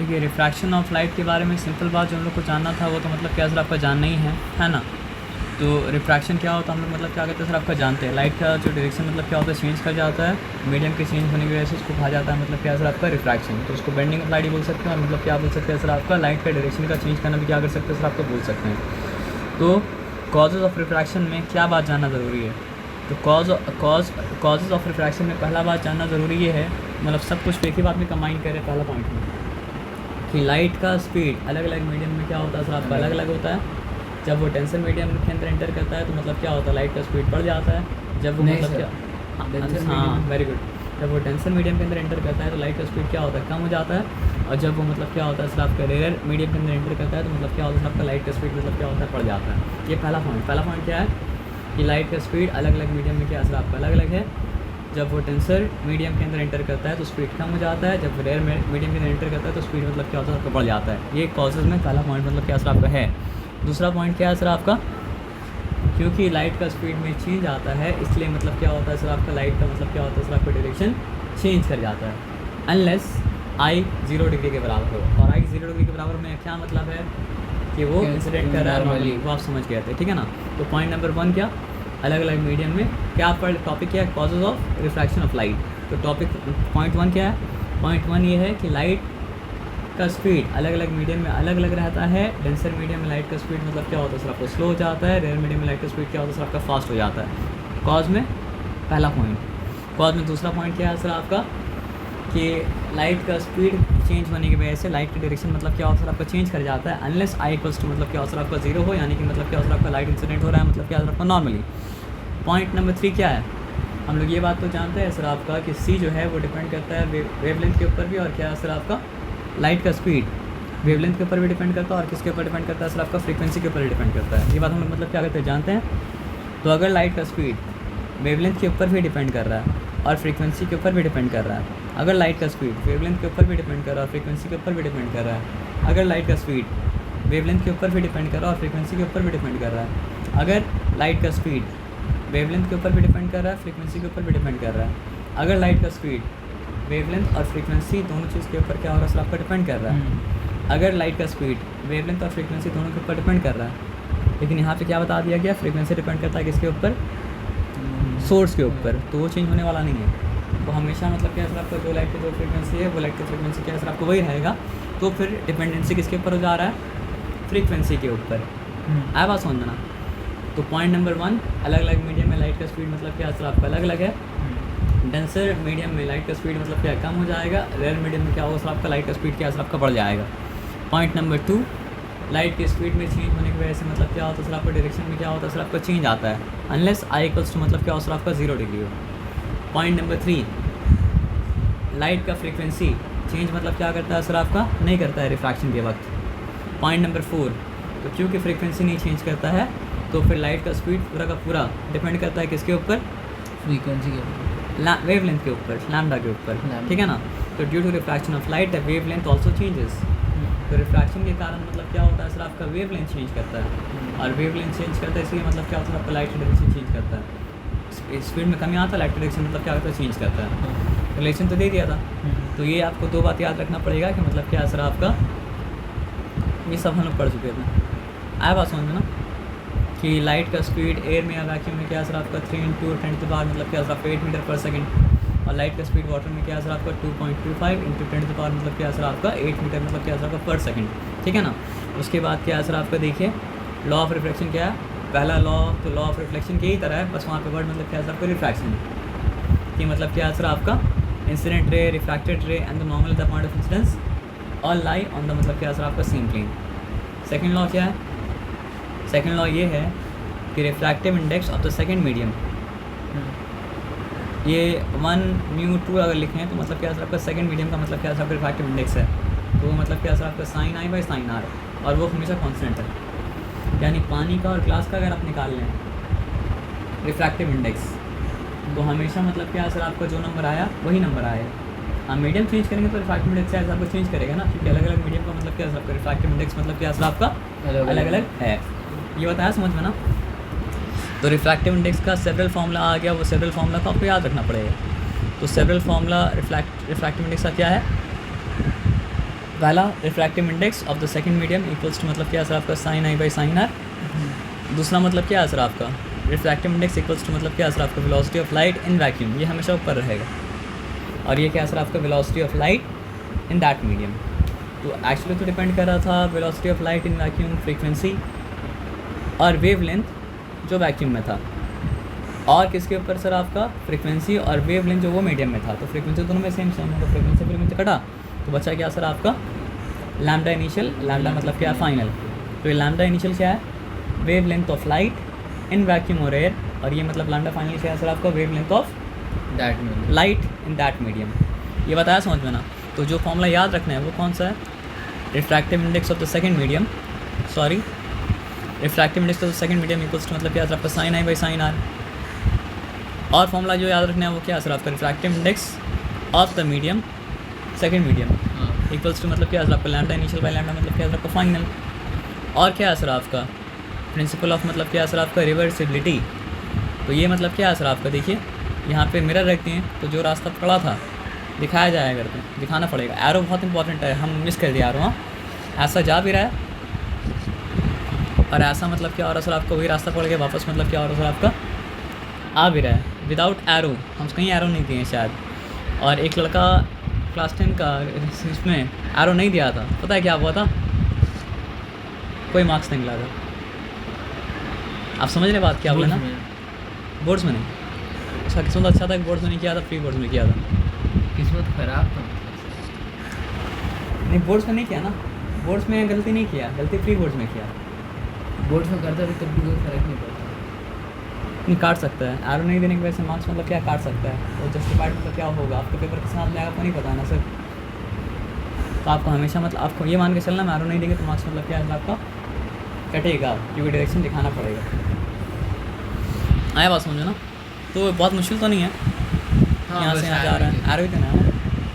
ठीक है। Refraction of light के बारे में सिंपल बात जो हम लोग को जानना था वो तो मतलब क्या सर आपका जानना ही है ना। तो रिफ्रैक्शन क्या होता है हम लोग मतलब क्या कहते हैं सर आपका जानते हैं। लाइट का जो डायरेक्शन मतलब क्या होता है चेंज कर जाता है, मीडियम के चेंज होने की वजह से उसको कहा जाता है मतलब क्या सर आपका रिफ्रैक्शन। तो उसको बेंडिंग ऑफ लाइट ही बोल सकते हैं और मतलब क्या बोल सकते हैं सर आपका लाइट का डायरेक्शन का चेंज करना भी क्या कर सकते हैं सर आपको बोल सकते हैं। तो कॉजेज़ ऑफ रिफ्रैक्शन में क्या बात जानना ज़रूरी है। तो कॉजेज़ ऑफ रिफ्रैक्शन में पहला बात जानना ज़रूरी ये है, मतलब सब कुछ एक ही बात में कंबाइन करें पहला पॉइंट में, कि लाइट का स्पीड अलग अलग मीडियम में क्या होता है सर आपका अलग अलग होता है। जब वो टेंसर मीडियम के अंदर एंटर करता है तो मतलब क्या होता है लाइट का स्पीड बढ़ जाता है। जब वो मतलब क्या हाँ वेरी गुड, जब वो टेंसर मीडियम के अंदर एंटर करता है तो लाइट का स्पीड क्या होता है कम हो जाता है। और जब वो मतलब क्या होता है सर आपका रेयर मीडियम के अंदर एंटर करता है तो मतलब क्या होता है सर आपका लाइट का स्पीड मतलब क्या होता है बढ़ जाता है। ये पहला पॉइंट क्या है कि लाइट का स्पीड अलग अलग मीडियम में क्या सर आपका अलग अलग है। जब वो टेंसर मीडियम के अंदर एंटर करता है तो स्पीड कम हो जाता है, जब रेयर मीडियम के अंदर एंटर करता है तो स्पीड मतलब क्या होता है आपका बढ़ जाता है। ये कॉजेज़ में पहला पॉइंट मतलब क्या सर आपका है। दूसरा पॉइंट क्या है सर आपका, क्योंकि लाइट का स्पीड में चेंज आता है इसलिए मतलब क्या होता है सर आपका लाइट का मतलब क्या होता है सर आपका डायरेक्शन चेंज कर जाता है अनलेस आई 0 डिग्री के बराबर हो। और आई 0 डिग्री के बराबर में क्या मतलब है कि वो इंसिडेंट कर रहा है नॉर्मली, वो आप समझ गए थे ठीक है ना। तो पॉइंट नंबर 1 क्या, अलग अलग मीडियम में क्या पर टॉपिक क्या है causes of refraction of light. तो टॉपिक पॉइंट 1 क्या है, पॉइंट 1 ये है कि लाइट का स्पीड अलग अलग मीडियम में अलग अलग रहता है। डेंसर मीडियम में लाइट का स्पीड मतलब क्या होता है सर आपका स्लो हो जाता है, रेयर मीडियम में लाइट का स्पीड क्या होता है सर आपका फास्ट हो जाता है। कॉज में पहला पॉइंट। कॉज में दूसरा पॉइंट क्या है सर आपका कि लाइट का स्पीड चेंज होने की वजह से लाइट की डायरेक्शन मतलब क्या होता है सर आपका चेंज कर जाता है अनलेस आई इक्वल्स टू मतलब क्या होता है सर आपका 0 हो, यानी कि मतलब क्या होता है आपका लाइट इंसिडेंट हो रहा है मतलब क्या सर आपका नॉर्मली। पॉइंट नंबर 3 क्या है, हम लोग ये बात तो जानते हैं सर आपका कि सी जो है वो डिपेंड करता है वेवलेंथ के ऊपर भी, और क्या है सर आपका लाइट का स्पीड वेवलेंथ के ऊपर भी डिपेंड करता है और किसके ऊपर डिपेंड करता है सर आपका फ्रीक्वेंसी के ऊपर ही डिपेंड करता है। ये बात हम लोग मतलब क्या कहते हैं जानते हैं। तो अगर लाइट का स्पीड वेवलेंथ के ऊपर भी डिपेंड कर रहा है और फ्रीक्वेंसी के ऊपर भी डिपेंड कर रहा है, अगर लाइट का स्पीड वेवलेंथ के ऊपर भी डिपेंड कर रहा है और फ्रीक्वेंसी के ऊपर भी डिपेंड कर रहा है, अगर लाइट का स्पीड वेवलेंथ के ऊपर भी डिपेंड कर रहा है और फ्रीक्वेंसी के ऊपर भी डिपेंड कर रहा है, अगर लाइट का स्पीड वेवलेंथ के ऊपर भी डिपेंड कर रहा है फ्रीक्वेंसी के ऊपर भी डिपेंड कर रहा है, अगर लाइट का स्पीड वेवलेंथ और फ्रीक्वेंसी दोनों चीज़ के ऊपर क्या हो रहा है सर आपका डिपेंड कर रहा है, अगर लाइट का स्पीड वेवलेंथ और फ्रीक्वेंसी दोनों के ऊपर डिपेंड कर रहा है। लेकिन यहाँ पे क्या बता दिया गया, फ्रीक्वेंसी डिपेंड करता है किसके ऊपर, सोर्स के ऊपर, तो वो चेंज होने वाला नहीं है। तो हमेशा मतलब क्या सर आपका जो लाइट की जो फ्रीक्वेंसी है वो लाइट की फ्रीक्वेंसी क्या सर आपको वही रहेगा। तो फिर डिपेंडेंसी किसके ऊपर हो जा रहा है, फ्रीक्वेंसी के ऊपर। आया बात समझना। तो पॉइंट नंबर 1, अलग अलग मीडियम में लाइट का स्पीड मतलब क्या सर आपका अलग अलग है। डेंसर मीडियम में लाइट का स्पीड मतलब क्या कम हो जाएगा, रेयर मीडियम में क्या होगा सर आपका लाइट का स्पीड क्या सर आपका बढ़ जाएगा। पॉइंट नंबर 2, लाइट की स्पीड में चेंज होने की वजह से मतलब क्या होता है सर आपका डायरेक्शन में क्या होता है सर आपका चेंज आता है अनलेस आई इक्वल्स टू मतलब क्या होता है सर आपका 0 डिग्री हो। पॉइंट नंबर 3, लाइट का फ्रीक्वेंसी चेंज मतलब क्या करता है सर आपका नहीं करता है रिफ्रैक्शन के वक्त। पॉइंट नंबर 4, तो क्योंकि फ्रीक्वेंसी नहीं चेंज करता है तो फिर लाइट का स्पीड पूरा का पूरा डिपेंड करता है किसके ऊपर, फ्रीक्वेंसी के ऊपर, वेवलेंथ के ऊपर, लैम्डा के ऊपर, ठीक है ना। तो due to refraction of light wavelength also changes. तो रिफ्रैक्शन के कारण मतलब क्या होता है सर आपका वेवलेंथ चेंज करता है और वेवलेंथ चेंज करता है इसलिए मतलब क्या होता है आपका लाइट का डायरेक्शन चेंज करता है। स्पीड में कमी आता है, लाइट का डायरेक्शन मतलब क्या होता है चेंज करता है। रिलेशन तो दे दिया था। तो ये आपको 2 बात याद रखना पड़ेगा कि मतलब क्या सर आपका, ये सब हम लोग पढ़ चुके थे। आया बात समझ में ना कि लाइट का स्पीड एयर में या वैक्यूम में क्या सर आपका 3 × 10⁻, मतलब क्या सर आपका 8 मीटर पर सेकंड, और लाइट का स्पीड वाटर में क्या सर आपका 2.25 × 10⁻, मतलब क्या सर आपका 8 मीटर मतलब क्या सर आपका पर सेकंड, ठीक है ना। उसके बाद क्या सर आपका देखिए लॉ ऑफ रिफ्लेक्शन क्या है, पहला लॉ तो लॉ ऑफ रिफ्लेक्शन की ही तरह है, बस वहाँ पे वर्ड मतलब क्या सर आपका रिफ्रैक्शन कि मतलब क्या सर आपका इंसिडेंट रे, रिफ्रैक्टेड रे and the normal the point of incidence all lie on the मतलब क्या सर आपका सेम प्लेन। सेकेंड लॉ क्या है, सेकेंड लॉ ये है कि refractive index of the second medium, ये 1μ2 अगर लिखें तो मतलब क्या सर आपका सेकेंड मीडियम का मतलब क्या सर आपका रिफ्रैक्टिव इंडेक्स है, तो वो मतलब क्या सर आपका sin i / sin r, और वो हमेशा कांस्टेंट है। यानी पानी का और ग्लास का अगर आप निकाल लें रिफ्रैक्टिव इंडेक्स तो हमेशा मतलब क्या सर आपका जो नंबर आया वही नंबर आएगा। आप मीडियम चेंज करेंगे तो रिफ्रैक्टिव इंडेक्स ऐसा आपको चेंज करेगा ना, क्योंकि अलग अलग मीडियम का मतलब क्या सर आपका रिफ्रैक्टिव इंडेक्स मतलब क्या सर आपका अलग अलग है। ये बताया समझ में ना। तो रिफ्रैक्टिव इंडेक्स का सेवरल फार्मूला आ गया, वो सेवरल फार्मूला को आपको याद रखना पड़ेगा। तो सेवरल फार्मूला रिफ्रैक्टिव इंडेक्स का क्या है, पहला refractive index of the second medium equals to मतलब क्या सर आपका sine i by sine r. दूसरा मतलब क्या है सर आपका रिफ्रैक्टिव इंडेक्स इक्वल्स टू मतलब क्या है सर आपका velocity of light in vacuum, ये हमेशा ऊपर रहेगा। और ये क्या है सर आपका velocity of light in that medium. तो एक्चुअली तो डिपेंड कर रहा था velocity of light in vacuum, frequency और वेवलेंथ जो वैक्यूम में था, और किसके ऊपर सर आपका फ्रीक्वेंसी और वेवलेंथ जो वो मीडियम में था। तो फ्रीक्वेंसी दोनों में सेम सेम है, तो फ्रीक्वेंसी कटा तो बचा क्या सर आपका लैम्डा इनिशियल। लैम्डा मतलब क्या है फाइनल। तो ये लैम्डा इनिशियल क्या है wavelength of light in vacuum और एयर, और ये मतलब लैम्डा फाइनल क्या है सर आपका वेवलेंथ ऑफ दैट में लाइट इन दैट मीडियम। ये बताया समझ में ना। तो जो फॉर्मूला याद रखना है वो कौन सा है refractive index of the second medium, sorry refractive index of the second medium equals to मतलब क्या है सर आपका sine i by sine r. और फॉर्मूला जो याद रखना है वो क्या है सर आपका refractive index of the medium second medium equals to मतलब क्या है सर आपका लैम्डा इनिशियल बाई लैम्डा मतलब क्या है सर आपका फाइनल। और क्या है सर आपका प्रिंसिपल ऑफ मतलब क्या है सर आपका रिवर्सिबिलिटी। तो ये मतलब क्या है सर आपका देखिए यहाँ पे मिरर रखते हैं तो जो रास्ता पड़ा था दिखाया जाएगा करके दिखाना पड़ेगा। एरो बहुत इंपॉर्टेंट है, हम मिस कर दिया एरो। हाँ ऐसा जा भी रहा है और ऐसा मतलब क्या हो रहा है सर आपका वही रास्ता पड़ गया वापस मतलब क्या हो रहा है सर आपका आ भी रहा है विदाउट एरो। हम कहीं एरो नहीं दिए शायद। और एक लड़का क्लास 10 का इसमें एरो नहीं दिया था, पता है क्या हुआ था कोई मार्क्स नहीं मिला था। आप समझ रहे बात क्या बोले ना। बोर्ड्स में नहीं, उसका किस्मत अच्छा था बोर्ड्स में नहीं किया था, प्री बोर्ड्स में किया था। किस्मत खराब था। नहीं बोर्ड्स में नहीं किया ना, बोर्ड्स में गलती नहीं किया, गलती प्री बोर्ड्स में किया। बोर्ड्स में करता भी तब भी कोई फ़र्क नहीं पड़ता। नहीं काट सकता है एरो नहीं देने की वजह से मार्क्स मतलब क्या काट सकता है। वो जस्टिफाइड मतलब क्या होगा आपके पेपर के साथ जाएगा आपको नहीं पता है ना सर। तो आपको हमेशा मतलब आपको ये मान के चलना मैं एरो नहीं देंगे तो मार्क्स मतलब क्या है आपका कटेगा, क्योंकि डायरेक्शन दिखाना पड़ेगा। आया बात समझो ना। तो बहुत मुश्किल तो नहीं है, यहाँ से यहाँ जा रहा है एरो ही देना है,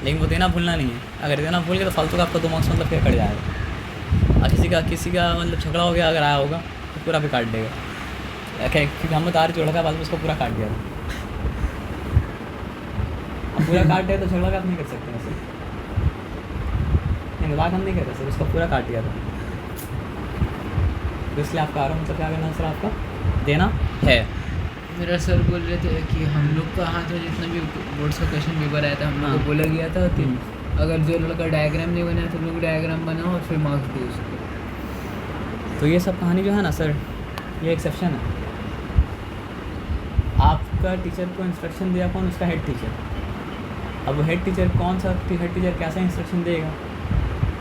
लेकिन वो देना भूलना नहीं है। अगर देना भूल गए तो फालतू का आपका 2 मार्क्स मतलब क्या कट जाएगा। और किसी का मतलब झगड़ा हो गया अगर आया होगा तो पूरा भी काट देगा। क्योंकि हम बता रहे जोड़ा का बाद में उसको पूरा काट दिया था। अब पूरा काट दिया तो झगड़ा का आप नहीं कर सकते वैसे, नहीं मजाक हम नहीं कर सकते, उसको पूरा काट दिया था। तो इसलिए आपका आरो मतलब क्या करना सर आपका देना है। मेरा सर बोल रहे थे कि हम लोग का हाथ में जितना भी बोर्ड्स का क्वेश्चन पेपर आया था हम लोग को बोला गया था कि अगर जो लड़का डायग्राम नहीं बनाया तो लोग डायग्राम बनाओ और फिर मार्क्स दो उसको। तो ये सब कहानी जो है ना सर ये एक्सेप्शन है। आपका टीचर को इंस्ट्रक्शन दिया कौन, उसका हेड टीचर। अब वो हेड टीचर कौन सा हेड टीचर कैसा इंस्ट्रक्शन देगा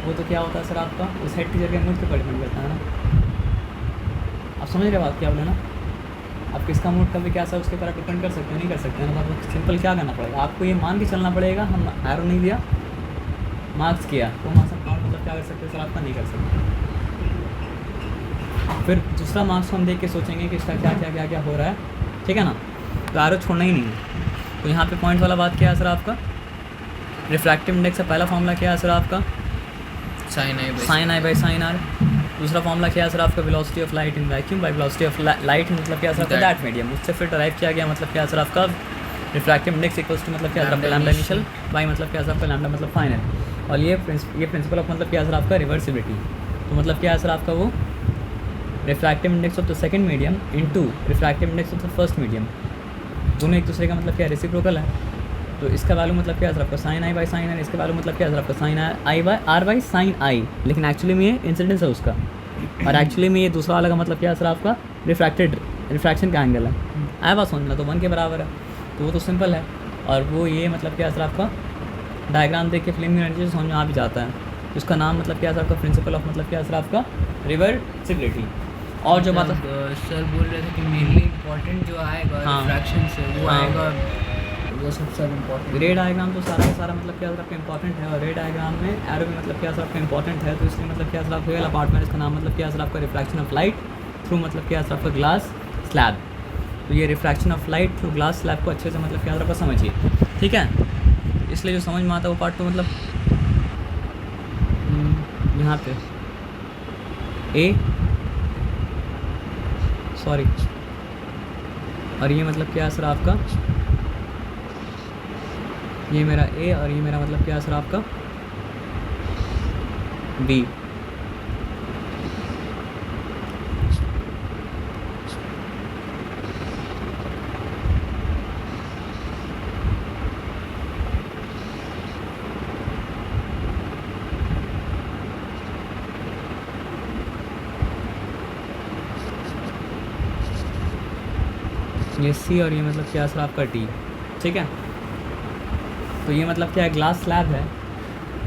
वो तो क्या होता है सर आपका उस हेड टीचर के मूड के ऊपर डिपेंड करता है ना। आप समझ रहे बात क्या बोले ना। आप किसका मूड कभी क्या उसके ऊपर डिपेंड कर सकते हैं नहीं कर सकते हैं ना। तो आपको सिंपल क्या करना पड़ेगा आपको ये मान के चलना पड़ेगा हम एरो नहीं दिया मार्क्स किया तो मार्क्स हम काउंट मतलब क्या कर सकते हैं सर आपका नहीं कर सकते। फिर दूसरा मार्क्स हम देख के सोचेंगे कि इसका क्या क्या क्या क्या हो रहा है, ठीक है ना। तो एरो छोड़ना ही नहीं है। तो यहाँ पे पॉइंट वाला बात क्या है सर आपका रिफ्रैक्टिव इंडेक्स का पहला फॉर्मूला क्या है सर आपका sine i by sine r. दूसरा फॉर्मूला क्या है सर आपका velocity of light in vacuum by velocity of light मतलब क्या है सर आपका दैट मीडियम। उससे फिर ड्राइव किया गया मतलब क्या है सर आपका रिफ्रैक्टिव इंडेक्स इक्वल्स टू मतलब क्या है आपका लैम्डा इनिशियल बाई मतलब क्या है सर आपका लैम्डा मतलब फाइनल। और ये प्रिंसिपल ऑफ मतलब क्या है सर आपका रिवर्सिबिलिटी। तो मतलब क्या है सर आपका वो refractive index of the second medium into refractive index of the first medium, दोनों एक दूसरे का मतलब क्या रेसिप्रोकल है। तो इसका वैल्यू मतलब क्या है सर आपका sine i by sine i, इसका वैल्यू मतलब क्या है सर आपका sine i by r by sine i. लेकिन एक्चुअली में ये इंसिडेंस है उसका, और एक्चुअली में ये दूसरा वाला का मतलब क्या है सर आपका रिफ्रैक्शन का एंगल है। आया बात समझना। तो 1 के बराबर है तो वो तो सिंपल है। और वो ये मतलब क्या है सर आपका डायग्राम देख के फिल्म की एनर्जी समझ में आ भी जाता है। तो उसका नाम मतलब क्या है सर आपका प्रिंसिपल ऑफ मतलब क्या है सर आपका रिवर्सिबिलिटी। और जो बात सर बोल रहे थे कि मेनली इम्पोर्टेंट जो आएगा रिफ्रैक्शन से वो आएगा वो सबसे इम्पोर्टेंट। रे डायग्राम तो सारा का सारा मतलब क्या सर आपका इंपॉर्टेंट है। और रे डायग्राम में एरो भी मतलब क्या सर आपका इंपॉर्टेंट है। तो इसलिए मतलब क्या सर आपका रियल अपार्टमेंट इसका नाम मतलब क्या सर आपका रिफ्रैक्शन ऑफ लाइट थ्रू मतलब क्या सर आपका ग्लास स्लैब। तो ये refraction of light through glass slab को अच्छे से मतलब क्या सर आपका समझिए, ठीक है। इसलिए जो समझ में आता है वो पार्ट तो मतलब यहाँ पे ए सॉरी और ये मतलब क्या है सर आपका ये मेरा ए और ये मेरा मतलब क्या है सर आपका बी। ये सी और ये मतलब क्या सर आपका डी। ठीक है, तो ये मतलब क्या है, ग्लास स्लैब है।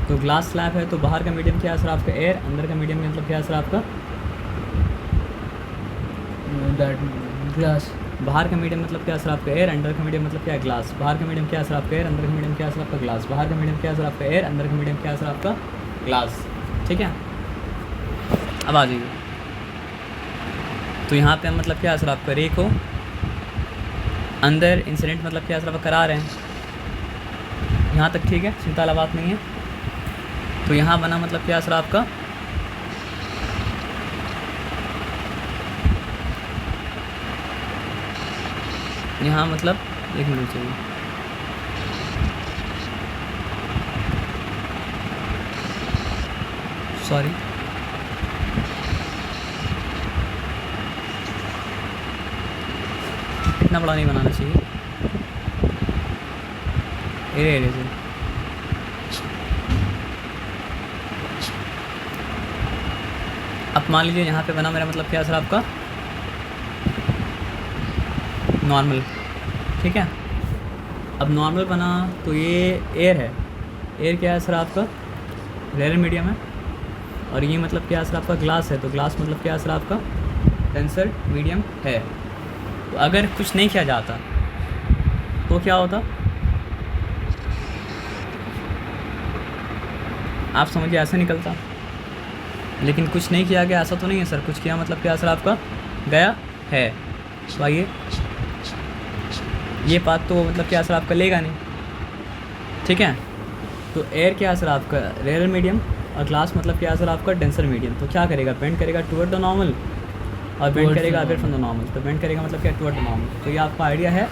तो ग्लास स्लैब है तो बाहर का मीडियम क्या है सर आपका एयर, अंदर का मीडियम मतलब क्या है सर आपका ग्लास। बाहर का मीडियम मतलब क्या है सर आपका एयर, अंदर का मीडियम मतलब क्या है ग्लास। बाहर का मीडियम क्या है सर आपका एयर, अंदर का मीडियम क्या है सर आपका ग्लास। बाहर का मीडियम क्या है सर आपका एयर, अंदर का मीडियम क्या है सर आपका ग्लास। ठीक है, अब आ जाइए। तो यहाँ पे हम मतलब क्या है सर आपका रे को अंदर इंसिडेंट मतलब क्या है सर आपका करा रहे हैं। यहाँ तक ठीक है, चिंता वाला बात नहीं है। तो यहाँ बना मतलब क्या है सर आपका यहाँ मतलब एक मिनट चाहिए, सॉरी इतना बड़ा नहीं बनाना चाहिए, एरे से। अब मान लीजिए यहाँ पे बना मेरा मतलब क्या है सर आपका नॉर्मल। ठीक है, अब नॉर्मल बना तो ये एयर है। एयर क्या है सर आपका रेयर मीडियम है, और ये मतलब क्या है सर आपका ग्लास है। तो ग्लास मतलब क्या है सर आपका डेंसर मीडियम है। तो अगर कुछ नहीं किया जाता तो क्या होता, आप समझिए ऐसा निकलता। लेकिन कुछ नहीं किया गया, ऐसा तो नहीं है सर। कुछ किया मतलब क्या सर आपका गया है। तो आइए, ये बात तो मतलब क्या सर आपका लेगा नहीं। ठीक है, तो एयर क्या है सर आपका रेयर मीडियम, और ग्लास मतलब क्या है सर आपका डेंसर मीडियम। तो क्या करेगा, बेंड करेगा टुवर्ड द नॉर्मल, और बेंड करेगा अवे फ्रॉम द नॉर्मल। तो बेंड करेगा मतलब क्या टुवर्ड द नॉर्मल। तो ये आपका आइडिया है,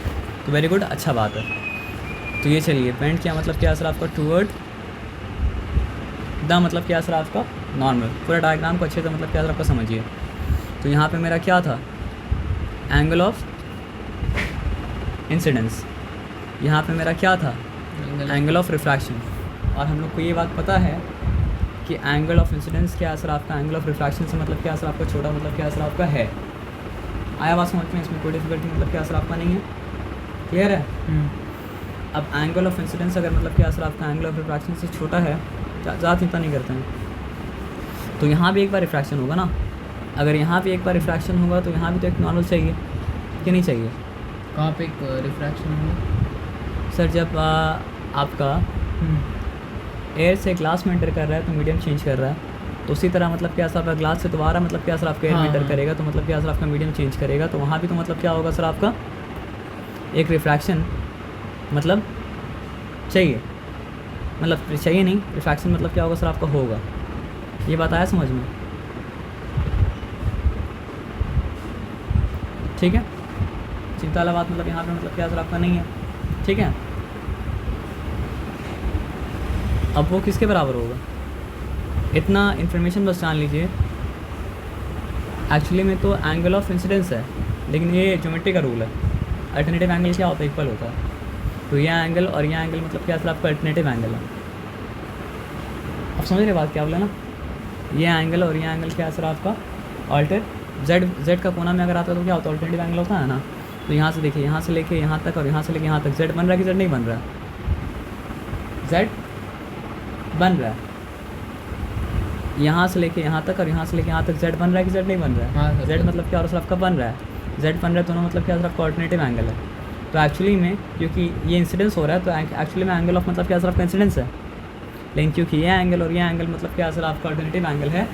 तो वेरी गुड, अच्छा बात है। तो ये चलिए, बेंड क्या मतलब क्या सर आपका टुवर्ड द मतलब क्या सर आपका नॉर्मल। पूरा डायग्राम को अच्छे से मतलब क्या सर आपका समझिए। तो यहाँ पे मेरा क्या था, एंगल ऑफ इंसिडेंस। यहाँ पे मेरा क्या था, एंगल ऑफ रिफ्रैक्शन। और हम लोग को ये बात पता है कि एंगल ऑफ इंसिडेंस क्या है सर आपका एंगल ऑफ रिफ्रैक्शन से मतलब क्या सर आपका छोटा मतलब क्या सर आपका है। आया बात समझ में, इसमें कोई डिफिकल्टी मतलब क्या सर आपका नहीं है, क्लियर है। अब एंगल ऑफ इंसिडेंस अगर मतलब क्या सर आपका एंगल ऑफ रिफ्रैक्शन से छोटा है, ज़्यादा चिंता नहीं करते हैं। तो यहाँ भी एक बार रिफ्रैक्शन होगा ना। अगर यहाँ भी एक बार रिफ्रैक्शन होगा तो यहाँ भी तो एक नॉर्मल चाहिए कि नहीं चाहिए। कहाँ पे एक रिफ्रैक्शन होगा सर, जब आपका एयर से ग्लास में एंटर कर रहा है तो मीडियम चेंज कर रहा है। तो उसी तरह मतलब क्या सर आपका ग्लास से दोबारा मतलब क्या सर आपका एयर में एंटर करेगा तो मतलब क्या सर आपका मीडियम चेंज करेगा। तो वहाँ भी तो मतलब क्या होगा सर आपका एक रिफ्रैक्शन मतलब चाहिए, मतलब चाहिए नहीं, रिफ्रैक्शन मतलब क्या होगा सर आपका होगा। ये बात आया समझ में, ठीक है। चिंता वाला बात मतलब यहाँ पे मतलब क्या सर आपका नहीं है, ठीक है। अब वो किसके बराबर होगा, इतना इन्फॉर्मेशन बस जान लीजिए। एक्चुअली में तो एंगल ऑफ इंसिडेंस है, लेकिन ये ज्योमेट्री का रूल है। अल्टरनेटिव एंगल क्या होता है, इक्वल होता है। तो ये एंगल और ये एंगल मतलब क्या सर आपका अल्टरनेटिव एंगल है। आप समझ रहे बात क्या बोला ना, ये एंगल और ये एंगल क्या है सर आपका ऑल्टर जेड का कोना में अगर आता है तो क्या होता है, अल्टरनेटिव एंगल होता है ना। तो यहाँ से देखिए, यहाँ से लेके यहाँ तक और यहाँ से लेके यहाँ तक जेड बन रहा है कि जेड नहीं बन रहा है, जेड बन रहा है। यहाँ से लेके यहाँ तक और यहाँ से लेके यहाँ तक जेड बन रहा है कि जेड नहीं बन रहा है। जेड मतलब क्या और सर आपका बन रहा है, जेड बन रहा है, दोनों मतलब क्या सर आपका ऑल्टरनेटिव एंगल है। तो एक्चुअली में क्योंकि ये इंसिडेंस हो रहा है तो एक्चुअली में एंगल ऑफ मतलब क्या सर आपका इंसिडेंस है। लेकिन क्योंकि ये एंगल और ये एंगल मतलब क्या सर आपका अल्टरनेटिव एंगल है,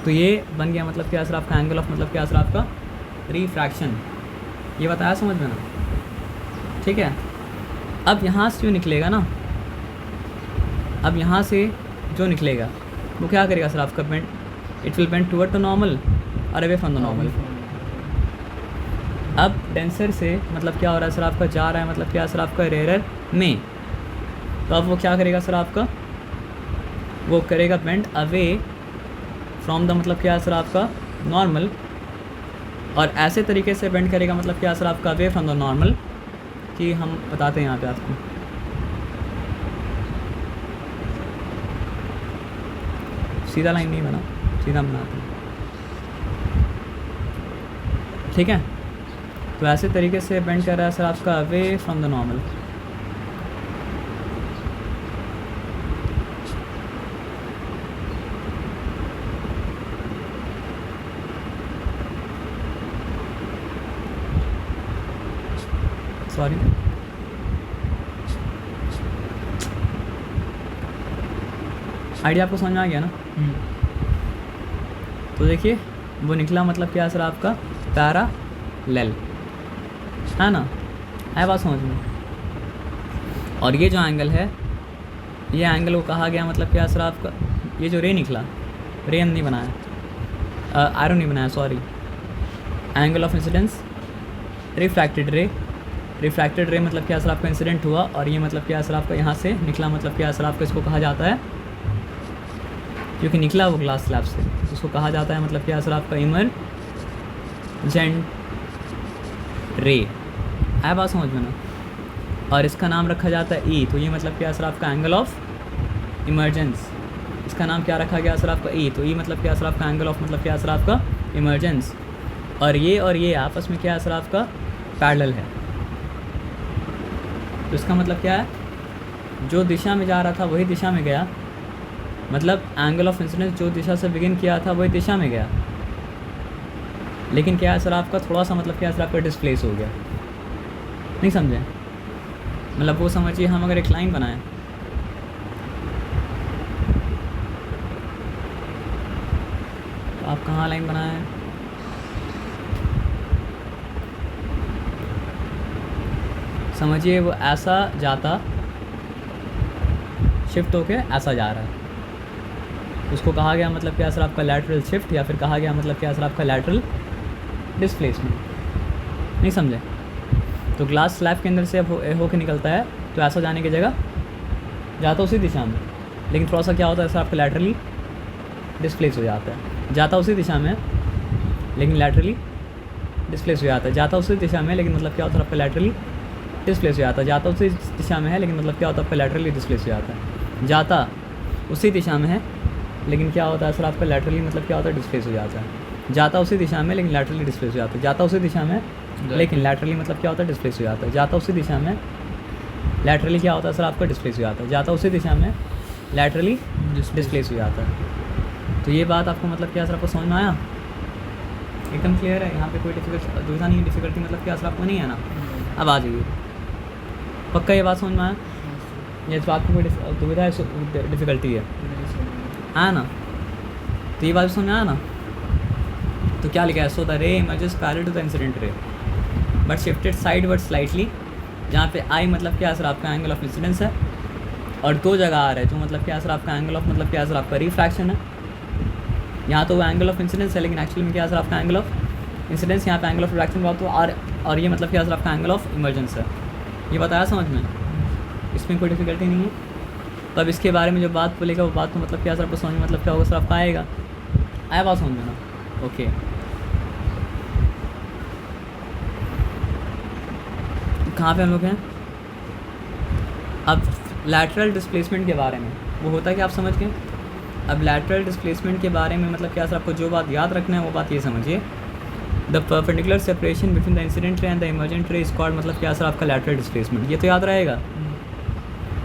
तो ये बन गया मतलब क्या सर आपका एंगल ऑफ मतलब क्या सर आपका रिफ्रैक्शन। ये बताया समझ में ना, ठीक है। अब यहाँ से जो निकलेगा ना, अब यहाँ से जो निकलेगा वो क्या करेगा सर आपका bend, it will bend toward the normal और अवे फ्रॉम द नॉर्मल। अब डेंसर से मतलब क्या हो रहा है सर आपका, जा रहा है मतलब क्या सर आपका रेयर में। तो अब वो क्या करेगा सर आपका, वो करेगा बेंड अवे फ्रॉम द मतलब क्या है सर आपका नॉर्मल, और ऐसे तरीके से बेंड करेगा मतलब क्या है सर आपका अवे फ्रॉम द नॉर्मल, कि हम बताते हैं यहाँ पे आपको। सीधा लाइन नहीं बना, सीधा बनाते हैं, ठीक है। तो ऐसे तरीके से बेंड कर रहा है सर आपका away from the normal. Sorry, idea आपको समझ में आ गया ना। तो देखिए वो निकला मतलब क्या है सर आपका पैरालेल, है ना, है बात समझ में। और ये जो एंगल है, ये एंगल को कहा गया मतलब क्या है सर आपका, ये जो रे निकला, रे नहीं बनाया, आयरन नहीं बनाया, sorry, angle of incidence, refracted रे, रिफ्रैक्टेड रे मतलब क्या सर आपका इंसिडेंट हुआ, और ये मतलब क्या सर आपका यहाँ से निकला मतलब क्या सर आपका, इसको कहा जाता है, क्योंकि निकला वो ग्लास स्लैब से, उसको कहा जाता है मतलब क्या सर आपका इमरजेंट रे, है बात समझ में ना। और इसका नाम रखा जाता है ई, तो ये मतलब क्या सर आपका एंगल ऑफ इमरजेंस, इसका नाम क्या रखा गया सर आपका ई, तो ई मतलब क्या सर आपका एंगल ऑफ मतलब क्या सर आपका इमरजेंस। और ये आपस में क्या है सर आपका पैरेलल है, तो इसका मतलब क्या है, जो दिशा में जा रहा था वही दिशा में गया, मतलब एंगल ऑफ इंसिडेंस जो दिशा से बिगिन किया था वही दिशा में गया, लेकिन क्या है सर आपका थोड़ा सा मतलब क्या है सर आपका डिस्प्लेस हो गया, नहीं समझे। मतलब वो समझिए हम अगर एक लाइन बनाएं, तो आप कहाँ लाइन बनाएं, समझिए वो ऐसा जाता, शिफ्ट होके ऐसा जा रहा है, उसको कहा गया मतलब क्या सर आपका लैटरल शिफ्ट, या फिर कहा गया मतलब क्या सर आपका लैटरल डिस्प्लेसमेंट, नहीं समझे। तो ग्लास स्लैब के अंदर से अब होके निकलता है, तो ऐसा जाने की जगह जाता उसी दिशा में, लेकिन थोड़ा सा क्या होता है सर आपका लैटरली डिस्प्लेस हो जाता है, जाता उसी दिशा में लेकिन लैटरली डिस्प्लेस हो जाता है, जाता उसी दिशा में लेकिन मतलब क्या होता है आपका लैटरली डिस्प्लेस हो जाता है, जाता उसी दिशा में है लेकिन मतलब क्या होता है आपका लैटरली डिस्प्लेस हो जाता है, जाता उसी दिशा में है लेकिन क्या होता है सर आपका लैटरली मतलब क्या होता है डिस्प्लेस हो जाता है, जाता उसी दिशा में लेकिन लैटरली डिस्प्लेस हो जाता है, जाता उसी दिशा में लेकिन लैटरली मतलब क्या होता है डिस्प्लेस हो जाता है, जाता उसी दिशा में लैटरली क्या होता है सर आपका डिस्प्लेस हो जाता है, जाता उसी दिशा में लैटरली डिस्प्लेस हो जाता है। तो ये बात आपको मतलब क्या सर आपको समझ में आया, एकदम क्लियर है, यहाँ पे कोई दुविधा नहीं है, डिफिकल्टी मतलब क्या सर आपको नहीं है ना। अब आ जाइए, पक्का ये बात समझ में आया, ये तो आपको कोई दुविधा है, डिफिकल्टी है ना। तो ये बात समझ में आया ना। तो क्या लिखा है, so the ray emerges parallel to the incident ray but shifted sideward slightly, जहाँ पे आई मतलब क्या सर आपका एंगल ऑफ इंसिडेंस है, और दो जगह आ रहा है जो मतलब क्या सर आपका एंगल ऑफ मतलब क्या सर आपका रिफ्रैक्शन है, यहाँ तो वो एंगल ऑफ इंसिडेंस है लेकिन एक्चुअली में क्या सर आपका एंगल ऑफ इंसिडेंस, यहाँ पे एंगल ऑफ रिफ्रैक्शन बात हो, और ये मतलब क्या सर आपका एंगल ऑफ इमर्जेंस है, ये बताया समझ में, इसमें कोई डिफिकल्टी नहीं है। तो अब इसके बारे में जो बात बोलेगा वो बात तो मतलब क्या सर आपको समझ में मतलब क्या होगा सर आपका आएगा, आया बात समझ में ना। ओके, कहाँ पे हम लोग हैं, अब लैटरल डिस्प्लेसमेंट के बारे में, वो होता है कि आप समझ गए। अब लैटरल डिस्प्लेसमेंट के बारे में मतलब क्या सर आपको जो बात याद रखना है वो बात ये समझिए, the perpendicular separation between the incident रे एंड द इमर्जेंट रे इज कॉल्ड मतलब क्या सर आपका लैटरल डिस्प्लेसमेंट, ये तो याद रहेगा।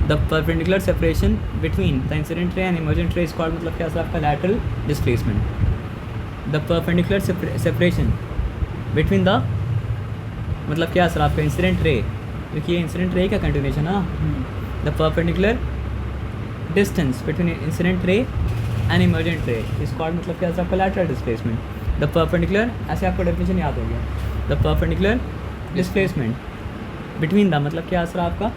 The perpendicular separation between the incident रे एंड इमर्जेंट रे इज कॉल्ड मतलब क्या सर आपका lateral displacement. The perpendicular separation between the मतलब क्या सर आपका इंसिडेंट रे, क्योंकि ये इंसिडेंट रे का कंटिन्यूएशन है ना। The perpendicular distance between incident ray and emergent रे इज कॉल्ड मतलब क्या सर आपका लैटरल डिस्प्लेसमेंट। द परपेंडिकुलर, ऐसे आपको डेफिनेशन याद हो गया, the perpendicular displacement between the मतलब क्या सर आपका,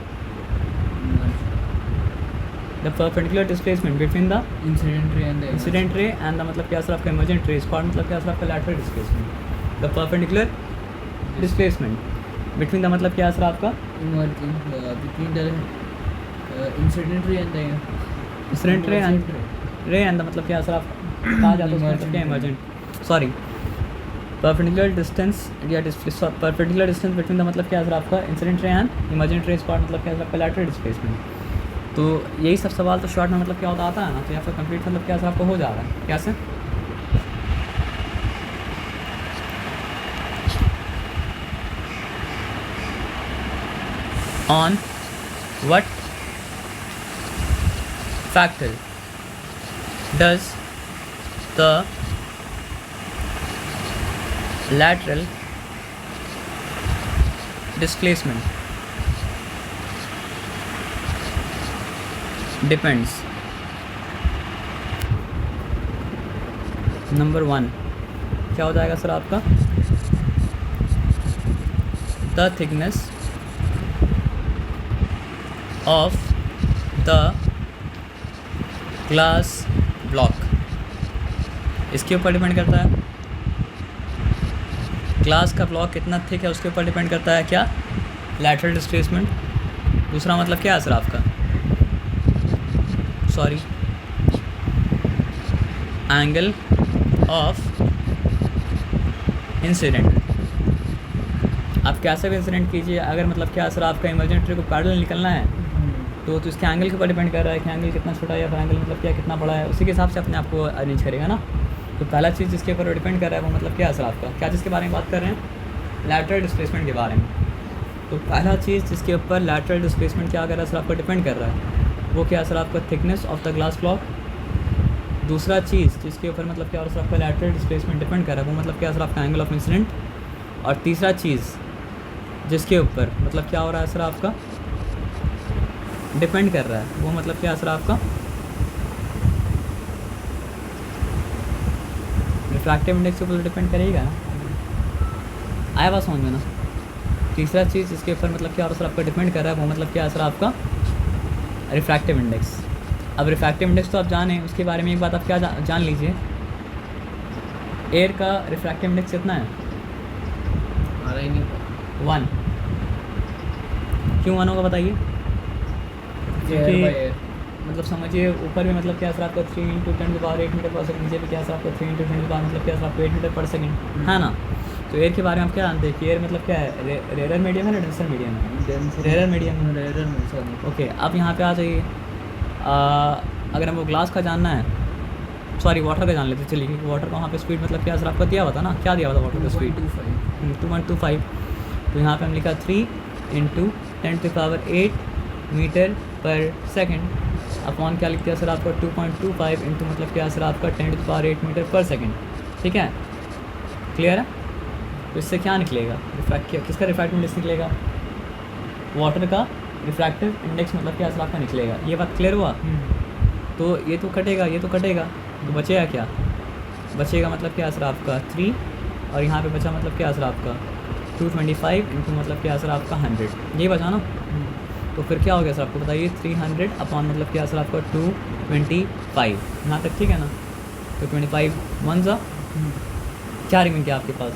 the perpendicular displacement between the incident रे एंड द मतलब क्या सर आपका इमर्जेंट रे इज कॉल्ड मतलब क्या सर आपका lateral displacement. The perpendicular displacement between the मतलब क्या सर आपका बिटवीन द इंसिडेंट रे एंड द इंसिडेंट रे एंड रे एंड द मतलब क्या सर आप कहा जाता है उसको मतलब क्या इमर्जेंट सॉरी परपेंडिकुलर डिस्टेंस या परपेंडिकुलर डिस्टेंस बिटवीन द मतलब क्या सर आपका इंसिडेंट रे एंड इमर्जेंट रे स्पॉट मतलब क्या सर आपका लैटरल डिस्प्लेसमेंट। तो यही सब सवाल तो शॉर्ट में मतलब क्या होता आता है ना, तो यहाँ पर कंप्लीट मतलब क्या सर आपको हो जा रहा है क्या sir. On what factor does the lateral displacement depends? Number 1 क्या हो जाएगा सर आपका, the thickness of the glass block, इसके ऊपर डिपेंड करता है। ग्लास का ब्लॉक कितना थिक है उसके ऊपर डिपेंड करता है क्या, लैटरल डिस्प्लेसमेंट। दूसरा मतलब क्या है सर आपका, सॉरी एंगल ऑफ इंसिडेंट। आप कैसे भी इंसिडेंट कीजिए, अगर मतलब क्या सर आपका इमरजेंट रे को पैरेलल निकलना है तो इसके एंगल के ऊपर डिपेंड कर रहा है कि एंगल कितना छोटा है या फिर एंगल मतलब क्या कितना बड़ा है, उसी के हिसाब से अपने आप को अरेंज करेगा ना। तो पहला चीज़ जिसके ऊपर डिपेंड कर रहा है वो मतलब क्या है सर आपका, क्या चीज़ के बारे में बात कर रहे हैं, लैटरल डिस्प्लेसमेंट के बारे में। तो पहला चीज़ जिसके ऊपर लैटरल डिस्प्लेसमेंट क्या कर रहा है सर आपका डिपेंड कर रहा है वो क्या है सर आपका, thickness of the glass block. दूसरा चीज़ जिसके ऊपर मतलब क्या सर आपका लैटरल डिस्प्लेसमेंट डिपेंड कर रहा है वो मतलब क्या सर आपका एंगल ऑफ इंसिडेंट। और तीसरा चीज़ जिसके ऊपर मतलब क्या हो रहा है सर आपका डिपेंड कर रहा है वो मतलब क्या सर आपका रिफ्रैक्टिव इंडेक्स के ऊपर डिपेंड करेगा ना, आया बात समझ में ना। तीसरा चीज़ जिसके ऊपर मतलब क्या सर आपका डिपेंड कर रहा है वो मतलब क्या सर आपका रिफ्रैक्टिव इंडेक्स। अब रिफ्रैक्टिव इंडेक्स तो आप जाने, उसके बारे में एक बात आप क्या जान लीजिए, एयर का रिफ्रैक्टिव इंडेक्स कितना है, आ रहा ही नहीं 1। क्यों 1 होगा बताइए, क्योंकि मतलब समझिए ऊपर में मतलब क्या सर आपका 3 × 10⁸ मीटर पर सेकंड, नीचे भी क्या सर आपका 3 × 10⁻, मतलब क्या सर आपका 8 मीटर पर सेकंड है ना। तो एयर के बारे में आप क्या जानते हैं कि एयर मतलब क्या है, रेयर मीडियम है ना डेंसर मीडियम है, रेयर मीडियम है, रेयर में सॉरी। ओके। अब यहाँ पे आ जाइए, अगर हमको ग्लास का जानना है, सॉरी वाटर का जान लेते चलिए, क्योंकि वाटर का वहाँ पे स्पीड मतलब क्या सर आपका दिया हुआ था ना, क्या दिया हुआ था वाटर का स्पीड 2.25। तो यहाँ पे हम लिखा 3 × 10⁸ मीटर पर सेकंड अपॉन क्या लिखते हैं सर आपका 2.25 इंटू मतलब क्या सर आपका 10⁸ मीटर पर सेकंड। ठीक है, क्लियर है। तो इससे क्या निकलेगा, किसका रिफ्रैक्टिव इंडेक्स निकलेगा, वाटर का रिफ्रैक्टिव इंडेक्स मतलब क्या सर आपका निकलेगा। ये बात क्लियर हुआ। तो ये तो कटेगा, ये तो कटेगा, तो बचेगा क्या, बचेगा मतलब क्या सर आपका 3 और यहाँ पे बचा मतलब क्या सर आपका 225 इंटू मतलब क्या सर आपका 100, ये बचा ना। तो फिर क्या हो गया सर आपको बताइए, 300 अपॉन मतलब क्या सर आपका 225, यहाँ तक ठीक है ना। तो 25 1 ज़ा क्या रिमेन किया आपके पास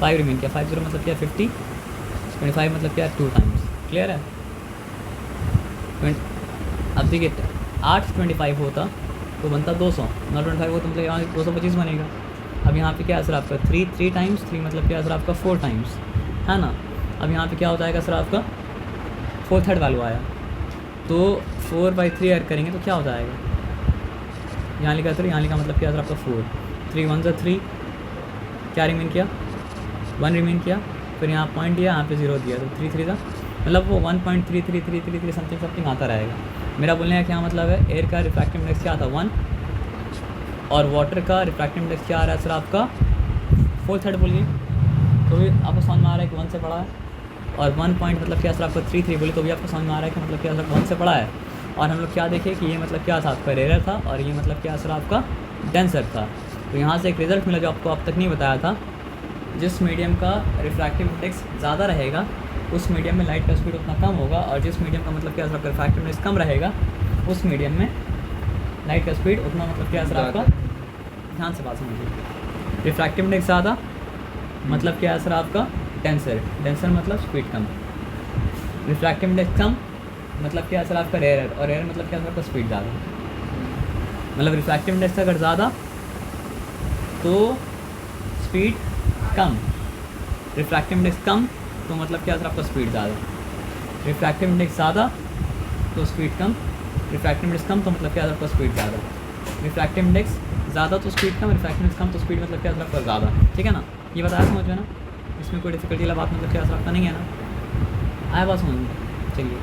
5 रिमेन किया, 50 मतलब क्या 50, 25 मतलब क्या 2 टाइम्स, क्लियर है। अब देखिए 825 होता तो बनता 200, 925 हो तो मतलब यहाँ 225 बनेगा। अब यहाँ पे क्या है सर आपका 3 टाइम्स 3 मतलब क्या है सर आपका 4 टाइम्स है ना। अब यहाँ पे क्या हो जाएगा सर आपका 4/3 वैल्यू आया, तो 4/3 ऐड करेंगे तो क्या हो जाएगा, यहाँ लिखा 3, यहाँ लिखा मतलब क्या सर आपका 4, 3 1 ज़ा 3, क्या रिमेन किया 1 रिमेन किया, फिर यहाँ पॉइंट दिया, यहाँ पे 0 दिया, तो 3 3 ज़ा मतलब वो 1.33333 समथिंग आता रहेगा। मेरा बोलने का क्या मतलब है, एयर का रिफ्रैक्टिव इंडेक्स क्या था 1 और वाटर का रिफ्रैक्टिव इंडेक्स क्या आ रहा है सर आपका 4/3 बोलिए, तो भी आपको समझ में आ रहा है कि 1 से बड़ा है। और 1 पॉइंट मतलब क्या सर आपका 33 बोले तो भी आपको समझ में आ रहा है कि मतलब क्या सर 1 से बड़ा है। और हम लोग क्या देखें कि ये मतलब क्या था आपका रेयर था और ये मतलब क्या सर आपका डेंसर था। तो यहाँ से एक रिज़ल्ट मिला जो आपको अब तक नहीं बताया था, जिस मीडियम का रिफ्रैक्टिव इंडेक्स ज़्यादा रहेगा उस मीडियम में लाइट का स्पीड उतना कम होगा, और जिस मीडियम का मतलब क्या सर आपका रिफ्रैक्टिव इंडेक्स कम रहेगा उस मीडियम में लाइट का स्पीड उतना मतलब क्या सर आपका, ध्यान से बात समझिए, रिफ्रैक्टिव इंडेक्स ज़्यादा मतलब क्या है सर आपका डेंसर मतलब स्पीड कम, रिफ्रैक्टिव इंडेक्स कम मतलब क्या है सर आपका रेयर, और रेयर मतलब क्या है सर आपका स्पीड ज़्यादा। मतलब रिफ्रैक्टिव इंडेक्स अगर ज़्यादा तो स्पीड कम, रिफ्रैक्टिव इंडेक्स कम तो मतलब क्या सर आपका स्पीड ज़्यादा, रिफ्रैक्टिव इंडेक्स ज़्यादा तो स्पीड कम, रिफ्रैक्टिव इंडेक्स कम तो मतलब क्या सर आपका स्पीड ज़्यादा, रिफ्रैक्टिव इंडेक्स ज़्यादा तो स्पीड कम, रिफ्रैक्टिव इंडेक्स कम तो स्पीड मतलब क्या सर आपका ज़्यादा। ठीक है ना, ये बताया समझ में ना, इसमें कोई डिफिकल्टी वाला बात मतलब क्या सर आपका नहीं है ना, आया बात समझ में? चलिए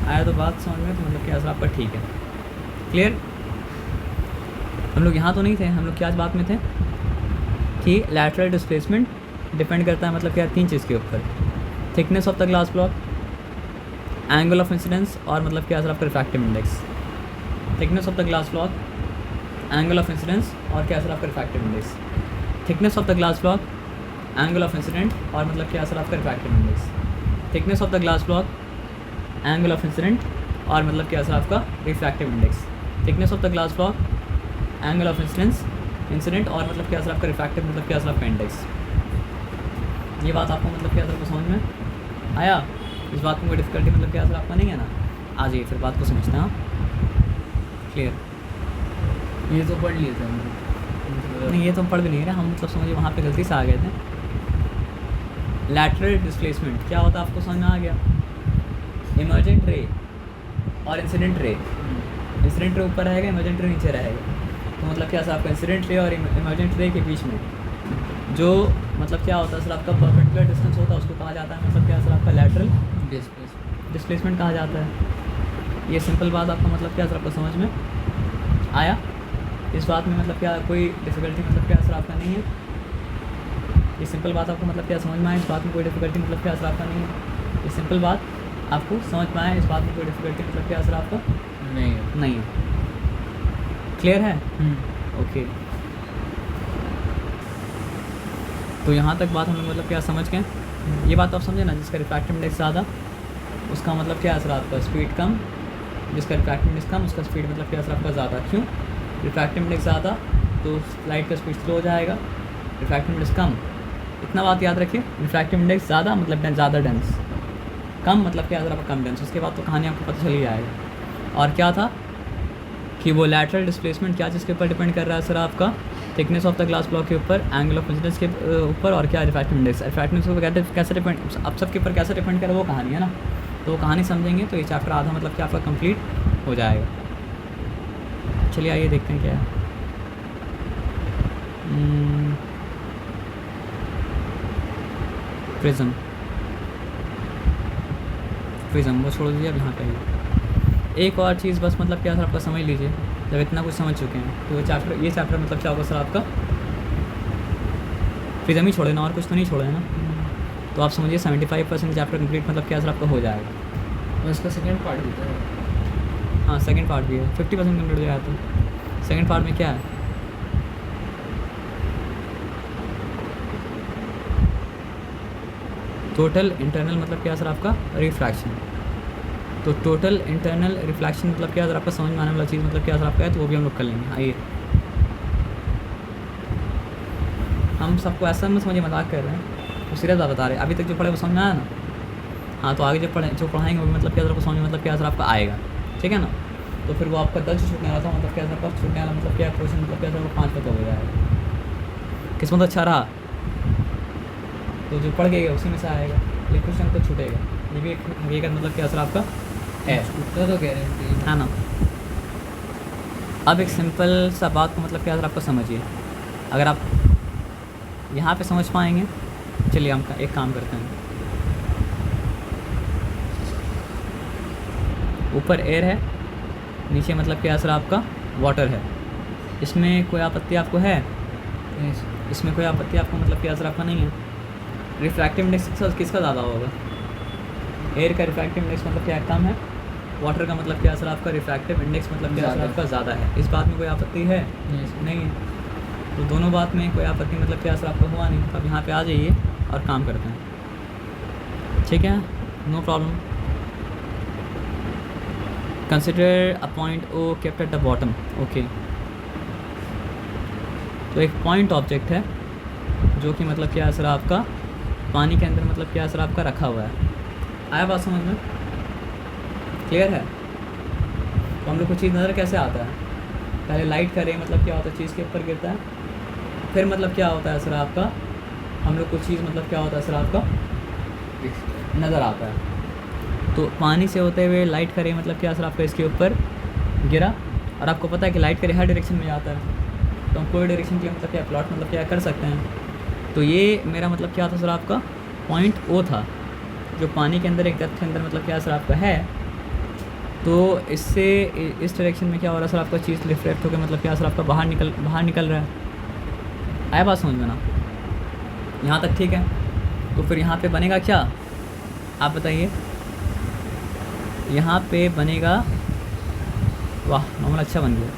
आया तो बात समझ में, तो मतलब क्या सर आपका ठीक है, क्लियर। हम लोग यहाँ तो नहीं थे, हम लोग क्या आज बात में थे कि लैटरल डिस्प्लेसमेंट डिपेंड करता है मतलब क्या 3 चीज़ के ऊपर, thickness of the glass block, angle of incidence और मतलब क्या सर आपका refractive index. Thickness of the glass block, angle of incidence और क्या सर आपका refractive index. Thickness of the glass block, angle of incident और मतलब क्या सर आपका refractive index. Thickness of the glass block, angle of incident और मतलब क्या सर आपका refractive index. Thickness of the glass block, angle of incident और मतलब क्या सर आपका रिफ्रैक्टिव मतलब क्या सर आपका इंडेक्स। ये बात आपको मतलब क्या सर आपको समझ में आया? इस बात में कोई डिफिकल्टी मतलब क्या सर आपका नहीं है ना? आ जाइए फिर बात को समझते हैं। क्लियर? ये तो पढ़ लिया था हमने। नहीं ये तो हम पढ़ भी नहीं रहे, हम मतलब समझिए वहाँ पे गलती से आ गए थे। लैटरल डिस्प्लेसमेंट क्या होता है आपको समझ में आ गया? इमर्जेंट रे और इंसिडेंट रे। इंसिडेंट रे ऊपर रहेगा, इमर्जेंट रे नीचे रहेगा। तो मतलब क्या सर आपका इंसिडेंट रे और इमर्जेंट रे के बीच में जो मतलब क्या होता है सर आपका परपेंडिकुलर डिस्टेंस होता है उसको कहा जाता है मतलब क्या सर आपका लैटरल डिस्प्लेसमेंट कहा जाता है। ये सिंपल बात आपका मतलब क्या सर आपको समझ में आया? इस बात में मतलब क्या कोई डिफ़िकल्टी मतलब क्या सर आपका नहीं है? ये सिंपल बात आपको मतलब क्या समझ में आया? इस बात में कोई डिफ़िकल्टी मतलब क्या सर आपका नहीं है? ये सिंपल बात आपको समझ में आया? इस बात में कोई डिफ़िकल्टी मतलब क्या सर आपका नहीं है? क्लियर है? ओके, तो यहाँ तक बात हम लोग मतलब क्या समझ गए? ये बात आप समझे ना, जिसका रिफ्रैक्टिव इंडेक्स ज़्यादा उसका मतलब क्या असर आपका स्पीड कम, जिसका रिफ्रैक्टिव इंडेक्स कम उसका स्पीड मतलब क्या असर आपका ज़्यादा। क्यों? रिफ्रैक्टिव इंडेक्स ज़्यादा तो लाइट का स्पीड स्लो हो जाएगा, रिफ्रैक्टिव इंडेक्स कम, इतना बात याद रखिए। रिफ्रैक्टिव इंडेक्स ज़्यादा मतलब ज़्यादा डेंस, कम मतलब क्या असर आपका कम डेंस। उसके बाद तो कहानी आपको पता चल ही आएगा। और क्या था कि वो लैटरल डिस्प्लेसमेंट क्या चीज़ के ऊपर डिपेंड कर रहा है सर आपका? Thickness of the glass block के ऊपर, एंगल ऑफ इंसिडेंस के ऊपर और क्या रिफ्रैक्टिव इंडेक्स। रिफ्रैक्टिव इंडेक्स के ऊपर कैसे डिपेंड, अब सब के ऊपर कैसे डिपेंड करे वो कहानी है ना। तो वो कहानी समझेंगे तो ये चैप्टर आधा मतलब क्या आपका कंप्लीट हो जाएगा। चलिए आइए देखते हैं क्या है। प्रिज्म वो छोड़ दीजिए, अब यहाँ पे एक और चीज़ बस मतलब क्या सर आपका समझ लीजिए। जब इतना कुछ समझ चुके हैं तो ये चैप्टर मतलब क्या होगा सर आपका? प्रिज्म ही छोड़े ना, और कुछ तो नहीं छोड़े है ना। तो आप समझिए 75% चैप्टर कंप्लीट मतलब क्या सर आपका हो जाएगा। और इसका सेकंड पार्ट भी था। हाँ सेकंड पार्ट भी है, 50% कंप्लीट हो जाएगा। तो सेकंड पार्ट में क्या है? टोटल इंटरनल मतलब क्या सर आपका? रिफ्रैक्शन। तो टोटल इंटरनल रिफ्लेक्शन मतलब क्या सर आपका समझ में आने वाला चीज़ मतलब क्या सर आपका है, तो वो भी हम लोग कर लेंगे। आइए, हम सबको ऐसा मत समझिए मजाक कर रहे हैं, तो सीरियस बात बता रहे हैं। अभी तक जो पढ़े वो समझ में आया ना? हाँ, तो आगे जो पढ़ाएंगे वो भी मतलब क्या सर आपको समझ में मतलब क्या सर आपका आएगा, ठीक है ना। तो फिर वो आपका 10 छूटने वाला था मतलब क्या सर आपका छूटने वाला मतलब क्या क्वेश्चन मतलब क्या सर आपको 5 पता हो जाएगा। किस्मत अच्छा रहा तो जो पढ़ गएगा उसी में से आएगा, लेकिन क्वेश्चन तो छूटेगा। ये भी एक मतलब क्या सर आपका है, छूटता तो गारंटी है ना। अब एक सिंपल सा बात को मतलब क्या सर आपको समझिए। अगर आप यहाँ पे समझ पाएंगे, चलिए हम एक काम करते हैं। ऊपर एयर है, नीचे मतलब क्या सर आपका वाटर है। इसमें कोई आपत्ति आपको है? इसमें कोई आपत्ति आपको मतलब क्या सर आपका नहीं है। रिफ्रैक्टिव इंडेक्स किसका ज़्यादा होगा? एयर का रिफ्रैक्टिव इंडेक्स मतलब क्या कम है, वाटर का मतलब क्या सर आपका रिफ्रैक्टिव इंडेक्स मतलब क्या सर आपका ज़्यादा है। इस बात में कोई आपत्ति है? नहीं है। तो दोनों बात में कोई आपत्ति मतलब क्या सर आपका हुआ नहीं। तो अब यहाँ पे आ जाइए और काम करते हैं, ठीक है, no problem. Consider a point O kept at the bottom, okay. तो एक पॉइंट ऑब्जेक्ट है जो कि मतलब क्या सर आपका पानी के अंदर मतलब क्या सर आपका रखा हुआ है। आया बात समझ में? क्लियर है? तो हम लोग को चीज़ नज़र कैसे आता है? पहले लाइट का रे मतलब क्या होता है चीज़ के ऊपर गिरता है, फिर मतलब क्या होता है असर आपका, हम लोग को चीज़ मतलब क्या होता है असर आपका नज़र आता है। तो पानी से होते हुए लाइट का रे मतलब क्या असर आपका इसके ऊपर गिरा, और आपको पता है कि लाइट का रे हर डायरेक्शन में जाता है, तो हम कोई डायरेक्शन के मतलब क्या प्लॉट मतलब क्या कर सकते हैं। तो ये मेरा मतलब क्या था सर आपका पॉइंट ओ था, जो पानी के अंदर एक डेप्थ के अंदर मतलब क्या सर आपका है। तो इससे इस डायरेक्शन में क्या हो रहा है सर आपका चीज़ रिफ्लेक्ट होकर मतलब क्या सर आपका बाहर निकल रहा है। आया बात समझ में ना, यहाँ तक ठीक है। तो फिर यहाँ पे बनेगा क्या, आप बताइए। यहाँ पे बनेगा, वाह नॉर्मल अच्छा बन गया,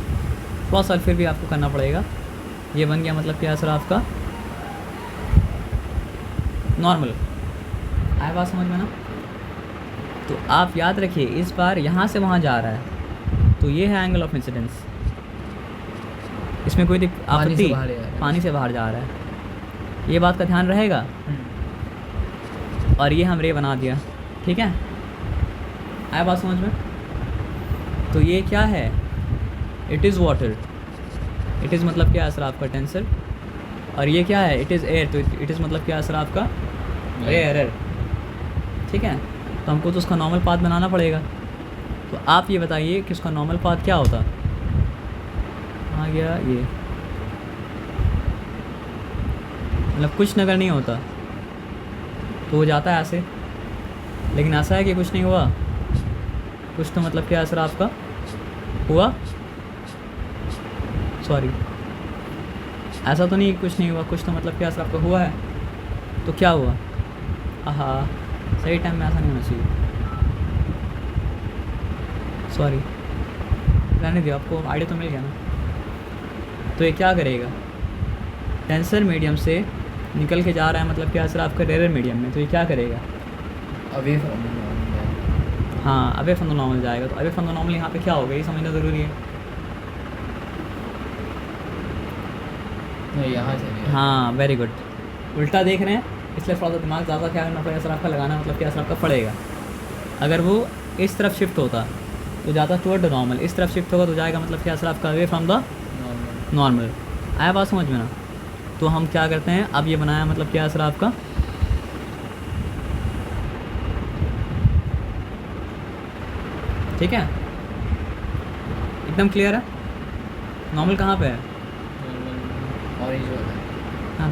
थोड़ा सा फिर भी आपको करना पड़ेगा। ये बन गया मतलब क्या सर आपका नॉर्मल। आया बात समझ में ना। तो आप याद रखिए इस बार यहाँ से वहाँ जा रहा है, तो ये है एंगल ऑफ इंसिडेंस, इसमें कोई आपत्ति, पानी से बाहर जा रहा है, ये बात का ध्यान रहेगा। और ये हम रे बना दिया, ठीक है। आया बात समझ में। तो ये क्या है, it is water, it is मतलब क्या असर आपका टेंसर, और ये क्या है, इट इज़ एयर, तो इट इज़ मतलब क्या असर आपका एयर, ठीक है। तो हमको तो उसका नॉर्मल पाथ बनाना पड़ेगा। तो आप ये बताइए कि उसका नॉर्मल पाथ क्या होता, आ गया ये, मतलब कुछ नगर नहीं होता तो वो जाता है ऐसे, लेकिन ऐसा है कि कुछ नहीं हुआ, कुछ तो मतलब क्या असर आपका हुआ, सॉरी ऐसा तो नहीं कुछ नहीं हुआ, कुछ तो मतलब क्या असर आपका हुआ है। तो क्या हुआ, हाँ सही टाइम में ऐसा नहीं होना चाहिए, सॉरी रहने दियो, आपको आइडिया तो मिल गया ना। तो ये क्या करेगा, टेंसर मीडियम से निकल के जा रहा है मतलब क्या असर आपका रेयर मीडियम में, तो ये क्या करेगा अवे फ्रॉम नॉर्मल, हाँ अवे फ्रॉम द नॉर्मल जाएगा। तो अवे फ्रॉम द नॉर्मल यहाँ पे क्या होगा ये समझना ज़रूरी है। नहीं यहाँ से हाँ वेरी गुड, उल्टा देख रहे हैं इसलिए थोड़ा सा दिमाग ज़्यादा क्या करना पड़ेगा, असर आपका लगाना मतलब क्या असर आपका पड़ेगा। अगर वो इस तरफ शिफ्ट होता तो जाता टुवर्ड द नॉर्मल, इस तरफ शिफ्ट होगा तो जाएगा मतलब क्या असर आपका अवे फ्रॉम द नॉर्मल। आया बात समझ में ना। तो हम क्या करते हैं, अब ये बनाया मतलब क्या असर आपका, ठीक है एकदम क्लियर है। नॉर्मल कहाँ पे है, ऑरेंज वाला, हाँ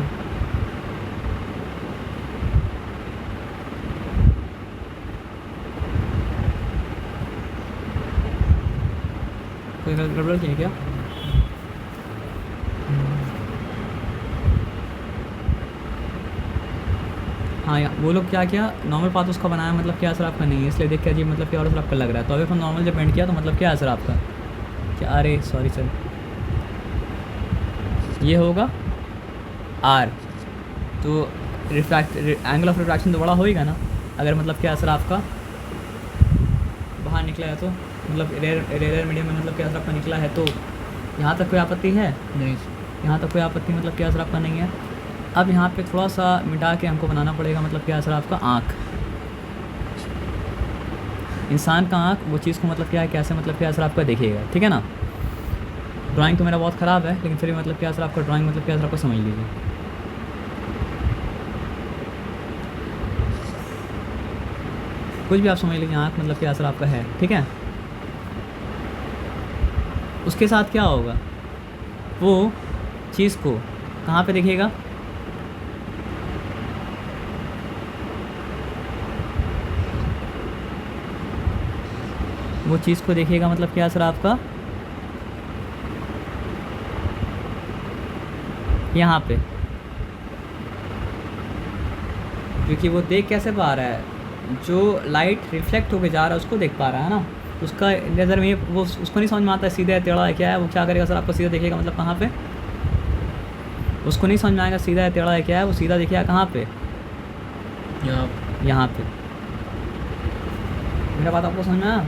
कोई गड़बड़ की है क्या, हाँ यार वो लोग क्या किया, नॉर्मल पाथ उसका बनाया मतलब क्या असर आपका नहीं है, इसलिए देख के अजीब मतलब क्या और असर आपका लग रहा है। तो अभी हम नॉर्मल जब पेंट किया तो मतलब क्या असर आपका, क्या अरे सॉरी सर, ये होगा आर, तो रिफ्रैक्ट एंगल ऑफ रिफ्रैक्शन तो बड़ा होएगा ना, अगर मतलब क्या असर आपका बाहर निकला है तो मतलब रेयर मीडियम में मतलब क्या असर आपका निकला है। तो यहाँ तक कोई आपत्ति है नहीं यहाँ तक कोई आपत्ति मतलब क्या असर आपका नहीं है। अब यहाँ पे थोड़ा सा मिटा के हमको बनाना पड़ेगा मतलब क्या असर आपका आँख, इंसान का आँख वो चीज़ को मतलब क्या है कैसे मतलब क्या असर आपका देखेगा, ठीक है ना। ड्राइंग तो मेरा बहुत ख़राब है लेकिन फिर भी मतलब क्या असर आपका ड्राइंग मतलब क्या असर आपका समझ लीजिए। कुछ भी आप समझ लीजिए, आँख मतलब क्या असर आपका है, ठीक है। उसके साथ क्या होगा, वो चीज़ को कहाँ पे देखेगा, वो चीज़ को देखेगा मतलब क्या असर आपका यहाँ पे, क्योंकि वो देख कैसे पा रहा है, जो लाइट रिफ्लेक्ट होके जा रहा है उसको देख पा रहा है ना, उसका नज़र में वो उसको नहीं समझ में आता है सीधा है टेढ़ा है क्या है। वो क्या करेगा सर आपको सीधा देखेगा मतलब कहाँ पे, उसको नहीं समझ में आएगा सीधा है टेढ़ा है क्या है, वो सीधा देखेगा कहाँ पे, यहाँ पे। मेरा बात आपको समझ में आया।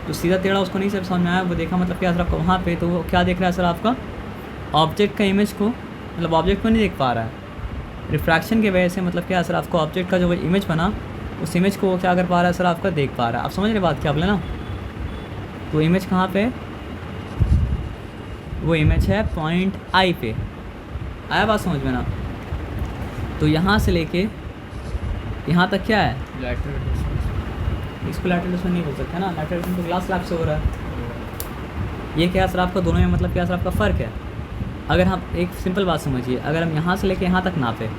तो सीधा टेढ़ा उसको नहीं समझ में आया, वो देखा मतलब क्या सर आपका वहाँ पे, तो वो क्या देख रहा है सर आपका ऑब्जेक्ट का इमेज को, मतलब ऑब्जेक्ट को नहीं देख पा रहा है रिफ्रैक्शन की वजह से, मतलब क्या सर आपको ऑब्जेक्ट का जो इमेज बना उस इमेज को वो क्या कर पा रहा है सर आपका देख पा रहा है। आप समझ रहे बात क्या बोले ना। तो इमेज कहाँ पे, वो इमेज है पॉइंट आई पे। आया बात समझ में ना? तो यहाँ से लेके यहाँ तक क्या है? Lateral distance. इसको लैटरल डिस्टेंस नहीं बोल सकते ना, लैटरल डिस्टेंस तो ग्लास स्लैब से हो रहा है। ये क्या सर आपका दोनों में मतलब क्या सर आपका फ़र्क है? अगर हम एक सिंपल बात समझिए, अगर हम यहाँ से लेके यहाँ तक नापे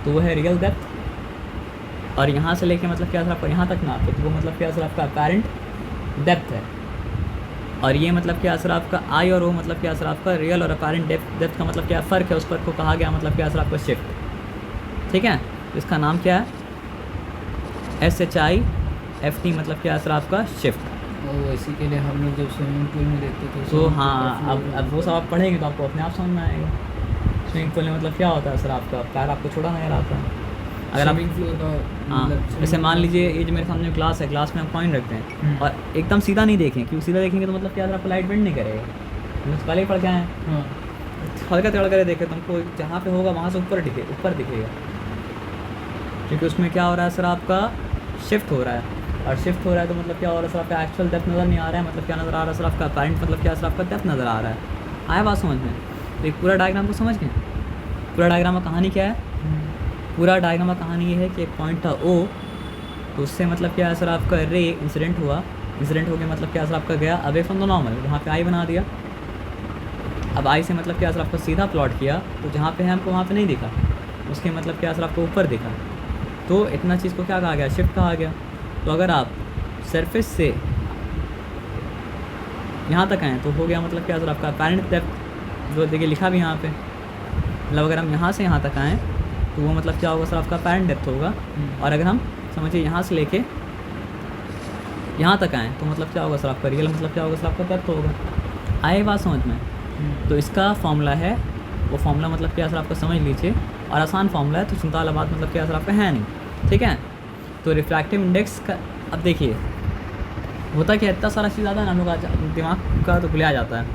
तो वो है रियल डेप्थ, और यहाँ से लेके मतलब क्या सर आपका यहाँ तक नापे तो वो मतलब क्या सर आपका अपैरेंट डेप्थ है। और ये मतलब क्या सर आपका आई और ओ मतलब क्या सर आपका रियल और अपैरेंट डेप्थ का मतलब क्या फ़र्क है, उस पर को कहा गया मतलब क्या सर आपका शिफ्ट। ठीक है, इसका नाम क्या है? SHIFT मतलब क्या सर आपका शिफ्ट। और इसी के लिए हम लोग जब स्विमिंग पूल में देखते थे तो हाँ, अब वो सब आप पढ़ेंगे तो आपको अपने आप समझ में आएगा। स्विमिंग पूल में मतलब क्या होता है सर आपका पैर आपको छोड़ा नजर आता है। अगर आप स्विमिंग पूल का हाँ, मतलब जैसे मान लीजिए ये जो मेरे सामने ग्लास है, ग्लास में हम कॉइन रखते हैं और एकदम सीधा नहीं देखें, क्योंकि सीधा देखेंगे तो मतलब क्या सर आपको लाइट बेंड नहीं करेगा। हम पहले ही पढ़ के आए हैं, हाँ हल्का तेड़ा करे देखे तुमको जहाँ पे होगा वहाँ से ऊपर दिखेगा, क्योंकि उसमें क्या हो रहा है सर आपका शिफ्ट हो रहा है। और शिफ्ट हो रहा है तो मतलब क्या हो रहा है सर आपका एक्चुअल डेप्थ नज़र नहीं आ रहा है, मतलब क्या नज़र आ रहा है सर आपका अपैरेंट मतलब क्या सर आपका डेप्थ नज़र आ रहा है। आया बात समझ में? तो एक पूरा डायग्राम को समझ गए? पूरा डायग्राम में कहानी क्या है? पूरा डायग्राम में कहानी ये है कि एक पॉइंट था O, तो उससे मतलब क्या है सर आपका रे इंसिडेंट हुआ, इंसिडेंट हो गया मतलब क्या सर आपका गया अवे फ्रॉम द नॉर्मल, वहाँ पे आई बना दिया। अब आई से मतलब क्या सर आपको सीधा प्लॉट किया तो जहाँ पे है हमको वहाँ पे नहीं दिखा, उसके मतलब क्या सर आपको ऊपर दिखा, तो इतना चीज़ को क्या कहा गया? शिफ्ट कहा गया। तो अगर आप सरफेस से यहाँ तक आएँ तो हो गया मतलब क्या सर आपका अपैरेंट डेप्थ, जो देखिए लिखा भी यहाँ पे, मतलब अगर हम यहाँ से यहाँ तक आएँ तो वो मतलब क्या होगा सर आपका अपैरेंट डेप्थ होगा। और अगर हम समझिए यहाँ से लेके यहाँ तक आएँ तो मतलब क्या होगा सर आपका रियल मतलब क्या होगा सर आपका डेप्थ होगा। आए बात समझ में? तो इसका फॉर्मूला है, वो फॉर्मूला मतलब क्या सर आपका समझ लीजिए, और आसान फॉर्मूला है, तो चिंता वाला बात मतलब क्या सर आपका है नहीं। ठीक है, तो रिफ्रैक्टिव इंडेक्स का अब देखिए होता क्या, इतना सारा चीज़ आता है ना हम लोग का दिमाग का तो भुला जाता है।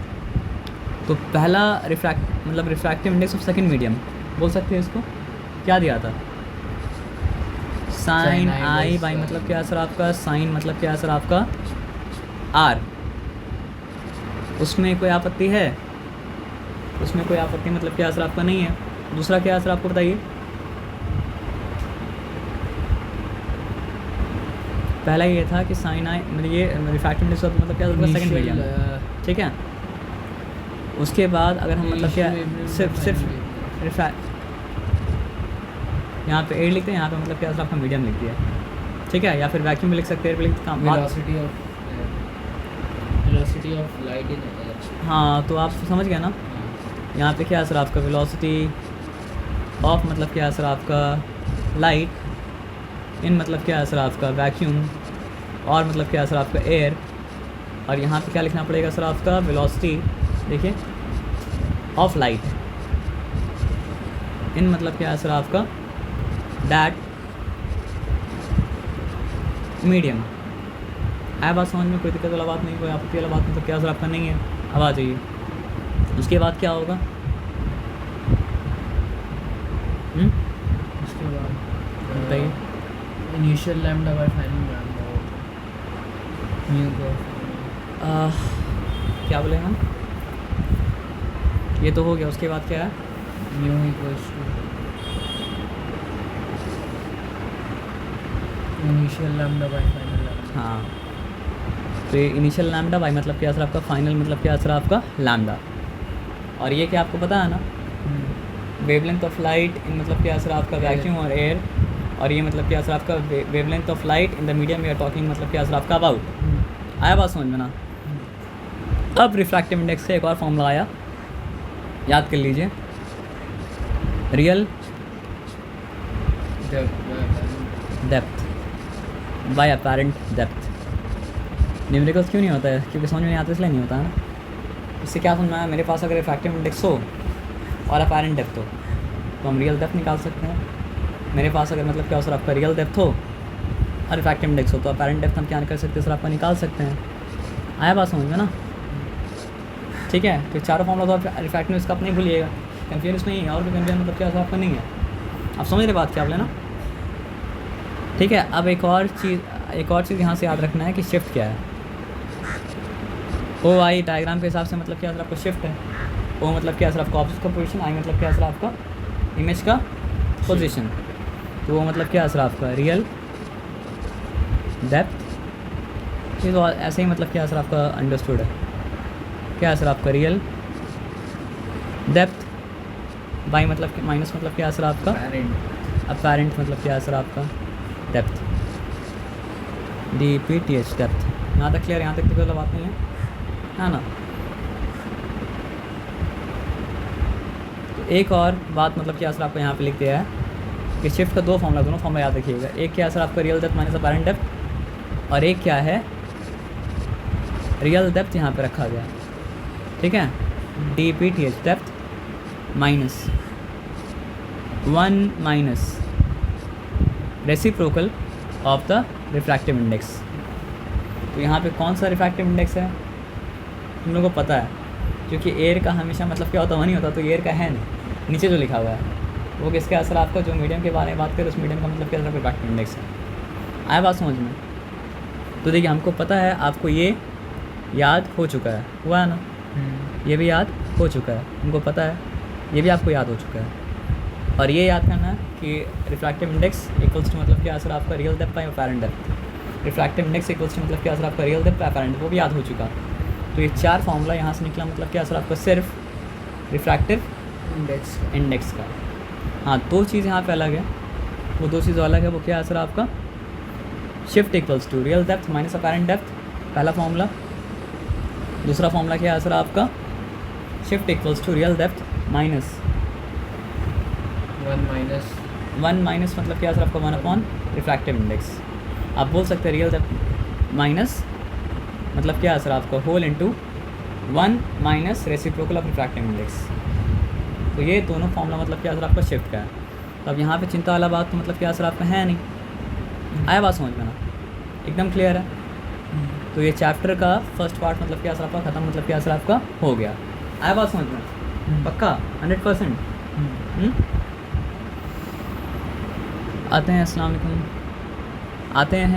तो पहला refractive index of second medium बोल सकते हैं इसको, क्या दिया था? साइन आई बाई मतलब क्या सर आपका साइन मतलब क्या सर आपका आर। उसमें कोई आपत्ति है? उसमें कोई आपत्ति मतलब क्या सर आपका नहीं है। दूसरा क्या सर आपको बताइए? पहला ये था कि साइन आई मतलब ये रिफ्रैक्टिव इंडेक्स मतलब क्या होगा सेकंड मीडियम, ठीक है। उसके बाद अगर हम मतलब क्या सिर्फ रिफ्रैक्ट यहाँ पे एयर लिखते हैं, यहाँ पे मतलब क्या सर आपका मीडियम लिख दिया, ठीक है, या फिर वैक्यूम में लिख सकते हैं, velocity of light in air. हाँ, तो आप समझ गए ना। यहाँ पे क्या सर आपका वेलोसिटी ऑफ मतलब क्या सर आपका लाइट इन मतलब क्या सर आपका वैक्यूम, और मतलब क्या सर आपका एयर, और यहाँ पे क्या लिखना पड़ेगा सर आपका वेलोसिटी देखिए ऑफ लाइट इन मतलब क्या सर आपका डैट मीडियम। है बात समझ में? कोई दिक्कत वाला बात नहीं, कोई आपत्ति वाला बात मतलब क्या सर आपका नहीं है। अब आ जाइए, उसके बाद क्या होगा? उसके बाद बताइए। Initial lambda by final lambda mu को क्या बोले हम? ये तो हो गया। उसके बाद क्या है? Mu equals to initial lambda by final lambda. हाँ, तो ये इनिशियल लैम्डा बाई मतलब क्या सर आपका फाइनल मतलब क्या सर आपका लैम्डा। और ये क्या आपको पता है ना, वेवलेंथ ऑफ लाइट इन मतलब क्या सर आपका वैक्यूम और एयर, और ये मतलब क्या सर आपका wavelength of light in the medium we are talking मतलब क्या सर आपका अबाउट। आया बात समझ में ना? अब रिफ्रैक्टिव इंडेक्स का एक और फॉर्मूला आया, याद कर लीजिए। Real depth by apparent depth. Numericals क्यों नहीं होता है? क्योंकि समझ में नहीं आता, इसलिए नहीं होता है ना। इससे क्या समझना है, मेरे पास अगर रिफ्रैक्टिव इंडेक्स हो और अपैरेंट डेप्थ हो तो हम रियल डेप्थ निकाल सकते हैं। मेरे पास अगर मतलब क्या हो सर आपका रियल डेप्थ हो और रिफ्रैक्टिव इंडेक्स हो तो अपैरेंट डेप्थ हम क्या कर सकते हैं सर आपका निकाल सकते हैं। आया बात समझ में ना? ठीक है, तो चारों फॉर्मूला तो आप रिफ्रैक्टिव इसका अपने ही भूलिएगा, कन्फ्यूज नहीं है, और भी कन्फ्यूजन मतलब क्या सर आपका नहीं है। आप समझ रहे बात क्या आप लेना? ठीक है, अब एक और चीज़ यहाँ से याद रखना है कि शिफ्ट क्या है। ओ आई डायग्राम के हिसाब से मतलब क्या सर आपका शिफ्ट है, ओ मतलब क्या सर आपका ऑब्जेक्ट का पोजीशन, आई मतलब क्या सर आपका इमेज का पोजीशन। तो वो मतलब क्या सर आपका रियल डेप्थ, ये तो ऐसे ही मतलब क्या सर आपका अंडरस्टूड है, क्या सर आपका रियल डेप्थ बाई मतलब माइनस मतलब क्या सर आपका अपेरेंट मतलब क्या सर आपका डेप्थ, DPTH डेप्थ। यहाँ तक क्लियर, यहाँ तक तो कोई बात नहीं है ना। तो एक और बात मतलब क्या सर आपको यहाँ पे लिख दिया है कि शिफ्ट का दो फॉर्मूला, दोनों फॉर्मूला याद रखिएगा। एक क्या सर आपका real depth minus apparent depth, और एक क्या है रियल डेप्थ यहाँ पे रखा गया, ठीक है, DPTH depth minus 1 minus reciprocal of the refractive index. तो यहाँ पे कौन सा रिफ्रैक्टिव इंडेक्स है तुम लोगों को पता है, क्योंकि एयर का हमेशा मतलब क्या होता है 1 ही होता, तो एयर का है नहीं, नीचे जो लिखा हुआ है वो किसका असर आपका जो मीडियम के बारे में बात करें उस मीडियम का मतलब क्या रिफ्रैक्टिव इंडेक्स है। आया बात समझ में? तो देखिए हमको पता है, आपको ये याद हो चुका है, हुआ है ना, ये भी याद हो चुका है, हमको पता है, ये भी आपको याद हो चुका है। और ये याद करना है कि रिफ्रैक्टिव इंडेक्स इक्वल्स टू मतलब क्या असर आपका real depth by apparent depth, refractive index equals to मतलब क्या असर आपका रियल डेप्थ बाई अपेरेंट, वो भी याद हो चुका। तो ये 4 फार्मूला यहाँ से निकला मतलब क्या असर आपका सिर्फ रिफ्रैक्टिव इंडेक्स का। हाँ, 2 चीज़ यहाँ पे अलग है, वो 2 चीज़ अलग है, वो क्या असर आपका shift equals to real depth minus apparent depth, पहला फार्मूला। दूसरा फार्मूला क्या असर आपका shift equals to real depth minus 1 minus मतलब क्या सर आपका 1 अपॉन रिफ्रैक्टिव इंडेक्स। आप बोल सकते हैं रियल डेप्थ माइनस मतलब क्या सर आपका whole into 1 minus reciprocal of refractive index. तो ये दोनों फॉर्मूला मतलब क्या सर आपका शिफ्ट का है। तो अब यहाँ पे चिंता वाला बात तो मतलब क्या सर आपका है नहीं। आया बात समझ में ना, एकदम क्लियर है। तो ये चैप्टर का फर्स्ट पार्ट मतलब क्या सर आपका ख़त्म, मतलब क्या सर आपका हो गया। आया बात समझ में पक्का 100%। आते हैं, अस्सलाम वालेकुम, आते हैं।